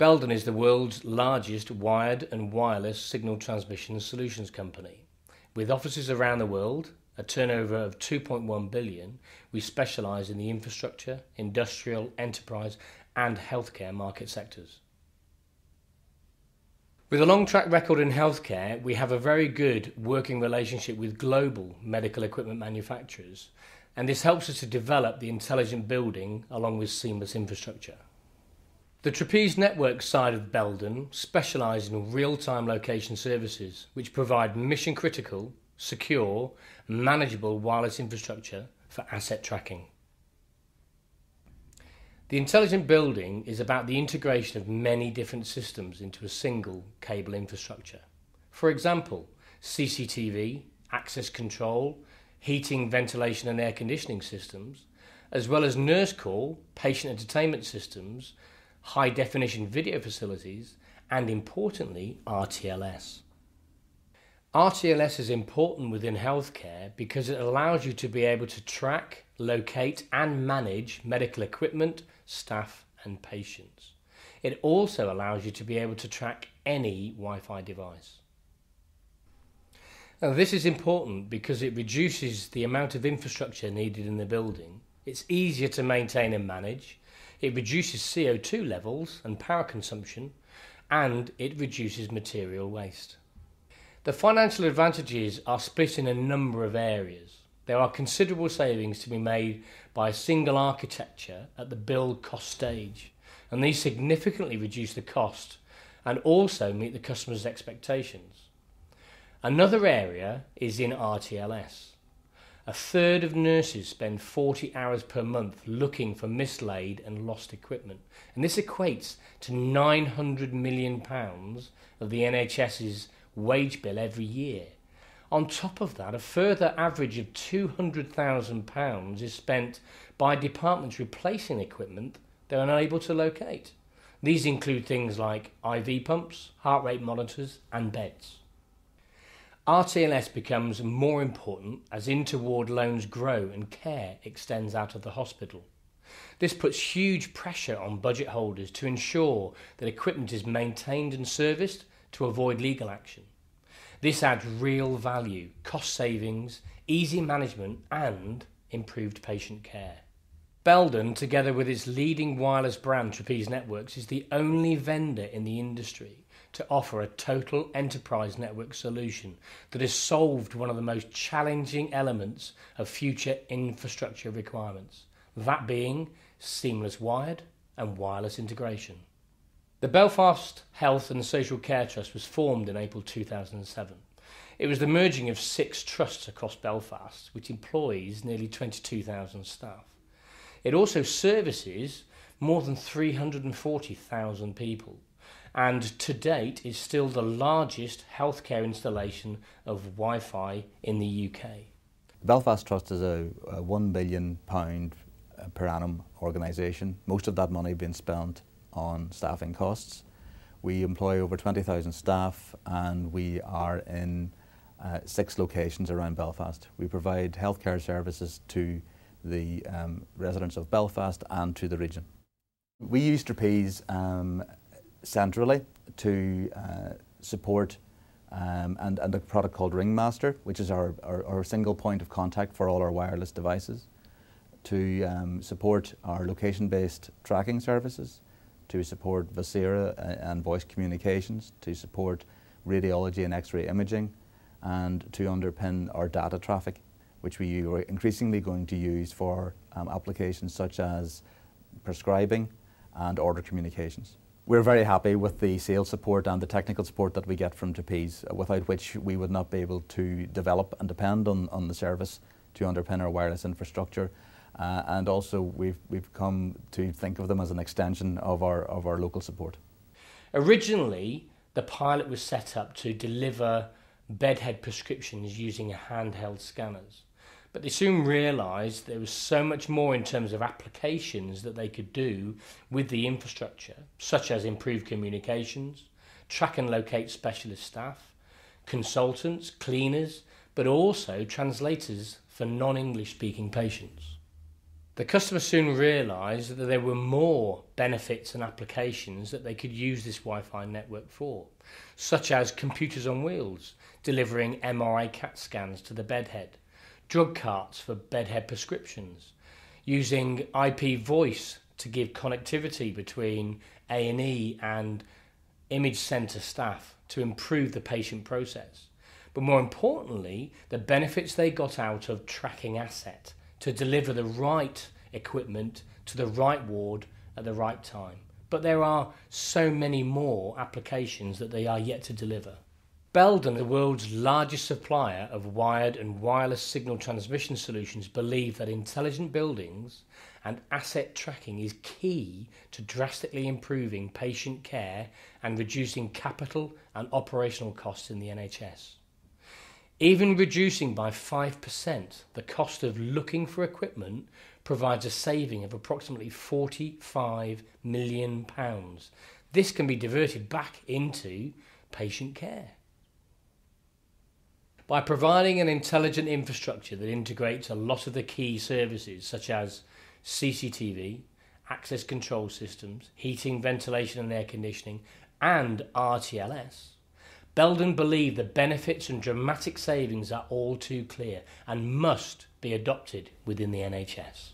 Belden is the world's largest wired and wireless signal transmission solutions company. With offices around the world, a turnover of 2.1 billion, we specialise in the infrastructure, industrial, enterprise and healthcare market sectors. With a long track record in healthcare, we have a very good working relationship with global medical equipment manufacturers, and this helps us to develop the intelligent building along with seamless infrastructure. The Trapeze Networks side of Belden specialise in real-time location services which provide mission-critical, secure, manageable wireless infrastructure for asset tracking. The intelligent building is about the integration of many different systems into a single cable infrastructure. For example, CCTV, access control, heating, ventilation and air conditioning systems, as well as nurse call, patient entertainment systems, high-definition video facilities, and importantly, RTLS. RTLS is important within healthcare because it allows you to be able to track, locate and manage medical equipment, staff and patients. It also allows you to be able to track any Wi-Fi device. Now, this is important because it reduces the amount of infrastructure needed in the building. It's easier to maintain and manage. It reduces CO2 levels and power consumption, and it reduces material waste. The financial advantages are split in a number of areas. There are considerable savings to be made by a single architecture at the build cost stage, and these significantly reduce the cost and also meet the customer's expectations. Another area is in RTLS. A third of nurses spend 40 hours per month looking for mislaid and lost equipment, and this equates to £900 million of the NHS's wage bill every year. On top of that, a further average of £200,000 is spent by departments replacing equipment they're unable to locate. These include things like IV pumps, heart rate monitors and beds. RTLS becomes more important as interward loans grow and care extends out of the hospital. This puts huge pressure on budget holders to ensure that equipment is maintained and serviced to avoid legal action. This adds real value, cost savings, easy management and improved patient care. Belden, together with its leading wireless brand Trapeze Networks, is the only vendor in the industry to offer a total enterprise network solution that has solved one of the most challenging elements of future infrastructure requirements, that being seamless wired and wireless integration. The Belfast Health and Social Care Trust was formed in April 2007. It was the merging of 6 trusts across Belfast, which employs nearly 22,000 staff. It also services more than 340,000 people, and to date is still the largest healthcare installation of Wi-Fi in the UK. The Belfast Trust is a £1 billion per annum organisation, most of that money being spent on staffing costs. We employ over 20,000 staff and we are in 6 locations around Belfast. We provide healthcare services to the residents of Belfast and to the region. We use Trapeze centrally to support and a product called Ringmaster, which is our single point of contact for all our wireless devices, to support our location-based tracking services, to support Vocera and voice communications, to support radiology and X-ray imaging, and to underpin our data traffic, which we are increasingly going to use for applications such as prescribing and order communications. We're very happy with the sales support and the technical support that we get from Trapeze, without which we would not be able to develop and depend on the service to underpin our wireless infrastructure. And also we've come to think of them as an extension of our local support. Originally, the pilot was set up to deliver bedhead prescriptions using handheld scanners, but they soon realised there was so much more in terms of applications that they could do with the infrastructure, such as improved communications, track and locate specialist staff, consultants, cleaners, but also translators for non-English speaking patients. The customer soon realised that there were more benefits and applications that they could use this Wi-Fi network for, such as computers on wheels, delivering MRI CAT scans to the bedhead, drug carts for bedhead prescriptions, using IP voice to give connectivity between A&E and image centre staff to improve the patient process. But more importantly, the benefits they got out of tracking asset to deliver the right equipment to the right ward at the right time. But there are so many more applications that they are yet to deliver. Belden, the world's largest supplier of wired and wireless signal transmission solutions, believe that intelligent buildings and asset tracking is key to drastically improving patient care and reducing capital and operational costs in the NHS. Even reducing by 5% the cost of looking for equipment provides a saving of approximately £45 million. This can be diverted back into patient care. By providing an intelligent infrastructure that integrates a lot of the key services such as CCTV, access control systems, heating, ventilation and air conditioning, and RTLS, Belden believe the benefits and dramatic savings are all too clear and must be adopted within the NHS.